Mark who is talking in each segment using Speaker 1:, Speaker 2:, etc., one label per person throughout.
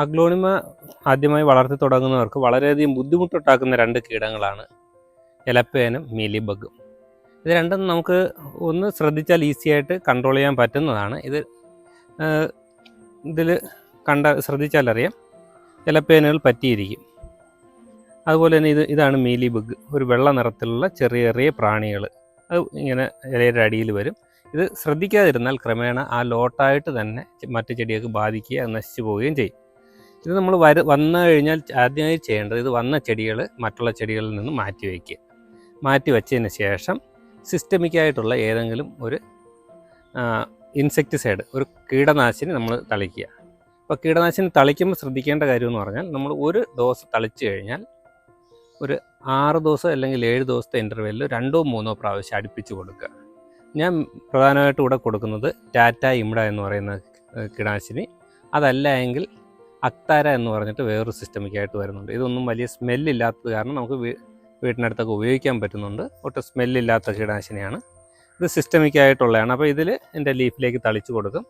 Speaker 1: Aglaonema ആദ്യമായി വളർത്തി തുടങ്ങുന്നവർക്ക് വളരെയധികം ബുദ്ധിമുട്ടുണ്ടാക്കുന്ന 2 കീടങ്ങളാണ് എലപ്പേനും മീലി ബഗും. ഇത് രണ്ടും നമുക്ക് ഒന്ന് ശ്രദ്ധിച്ചാൽ ഈസി ആയിട്ട് കൺട്രോൾ ചെയ്യാൻ പറ്റുന്നതാണ്. ഇതിൽ ശ്രദ്ധിച്ചാലറിയാം എലപ്പേനുകൾ പറ്റിയിരിക്കും. അതുപോലെ തന്നെ ഇതാണ് മീലി ബഗ്, ഒരു വെള്ള നിറത്തിലുള്ള ചെറിയ ചെറിയ പ്രാണികൾ. അത് ഇങ്ങനെ ഇലയുടെ അടിയിൽ വരും. ഇത് ശ്രദ്ധിക്കാതിരുന്നാൽ ക്രമേണ ആ ലോട്ടായിട്ട് തന്നെ മറ്റു ചെടികൾക്ക് ബാധിക്കുക, നശിച്ചു പോവുകയും ചെയ്യും. ഇത് നമ്മൾ വന്നു കഴിഞ്ഞാൽ ആദ്യമായി ചെയ്യേണ്ടത് ഇത് വന്ന ചെടികൾ മറ്റുള്ള ചെടികളിൽ നിന്ന് മാറ്റി വച്ചതിന് ശേഷം സിസ്റ്റമിക്കായിട്ടുള്ള ഏതെങ്കിലും ഒരു ഇൻസെക്ടിസൈഡ്, ഒരു കീടനാശിനി നമ്മൾ തളിക്കുക. അപ്പോൾ കീടനാശിനി തളിക്കുമ്പോൾ ശ്രദ്ധിക്കേണ്ട കാര്യമെന്ന് പറഞ്ഞാൽ നമ്മൾ ഒരു ഡോസ് തളിച്ചു കഴിഞ്ഞാൽ ഒരു 6 ദിവസം അല്ലെങ്കിൽ 7 ദിവസത്തെ ഇൻ്റർവെല്ലിൽ 2-3 പ്രാവശ്യം അടുപ്പിച്ച് കൊടുക്കുക. ഞാൻ പ്രധാനമായിട്ടും ഇവിടെ കൊടുക്കുന്നത് ടാറ്റ ഇംഡ എന്ന് പറയുന്ന കീടനാശിനി, അതല്ല എങ്കിൽ അക്താര എന്ന് പറഞ്ഞിട്ട് വേറൊരു സിസ്റ്റമിക്കായിട്ട് വരുന്നുണ്ട്. ഇതൊന്നും വലിയ സ്മെല്ലില്ലാത്തത് കാരണം നമുക്ക് വീട്ടിനടുത്തൊക്കെ ഉപയോഗിക്കാൻ പറ്റുന്നുണ്ട്. ഒട്ടും സ്മെല്ലില്ലാത്ത കീടനാശിനിയാണ്. ഇത് സിസ്റ്റമിക്കായിട്ടുള്ളതാണ്. അപ്പോൾ ഇതിൽ എൻ്റെ ലീഫിലേക്ക് തളിച്ച് കൊടുക്കും.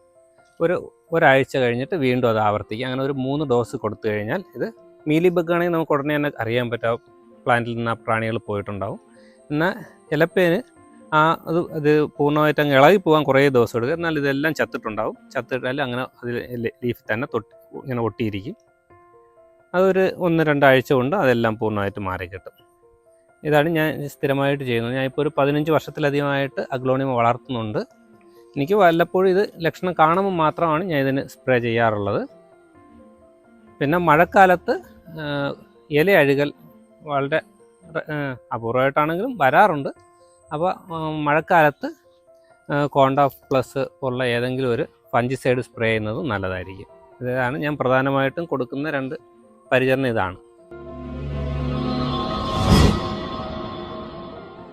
Speaker 1: ഒരാഴ്ച കഴിഞ്ഞിട്ട് വീണ്ടും അത് ആവർത്തിക്കും. അങ്ങനെ ഒരു 3 ഡോസ് കൊടുത്തു കഴിഞ്ഞാൽ ഇത് മീലി ബഗ് ആണെങ്കിൽ നമുക്ക് ഉടനെ തന്നെ അറിയാൻ പറ്റാം, പ്ലാന്റിൽ നിന്ന് ആ പ്രാണികൾ പോയിട്ടുണ്ടാവും. എന്നാൽ എലപ്പേന് അത് പൂർണ്ണമായിട്ട് അങ്ങ് ഇളകി പോകാൻ കുറേ ദിവസം എടുക്കും. എന്നാൽ ഇതെല്ലാം ചത്തിട്ടുണ്ടാവും. ചത്തിട്ടാൽ അങ്ങനെ അതിൽ ലീഫിൽ തന്നെ ഇങ്ങനെ ഒട്ടിയിരിക്കും. അതൊരു 1-2 ആഴ്ച കൊണ്ട് അതെല്ലാം പൂർണ്ണമായിട്ട് മാറിക്കിട്ടും. ഇതാണ് ഞാൻ സ്ഥിരമായിട്ട് ചെയ്യുന്നത്. ഞാനിപ്പോൾ ഒരു 15 വർഷത്തിലധികമായിട്ട് അഗ്ലോണിമ വളർത്തുന്നുണ്ട്. എനിക്ക് വല്ലപ്പോഴും ഇത് ലക്ഷണം കാണുമ്പോൾ മാത്രമാണ് ഞാൻ ഇതിന് സ്പ്രേ ചെയ്യാറുള്ളത്. പിന്നെ മഴക്കാലത്ത് ഇല അഴുകൽ വളരെ അപൂർവമായിട്ടാണെങ്കിലും വരാറുണ്ട്. അപ്പോൾ മഴക്കാലത്ത് കോണ്ടാഫ് പ്ലസ് ഉള്ള ഏതെങ്കിലും ഒരു ഫംഗിസൈഡ് സ്പ്രേ ചെയ്യുന്നത് നല്ലതായിരിക്കും. ഇതാണ് ഞാൻ പ്രധാനമായിട്ടും കൊടുക്കുന്ന 2 പരിചരണം ഇതാണ്.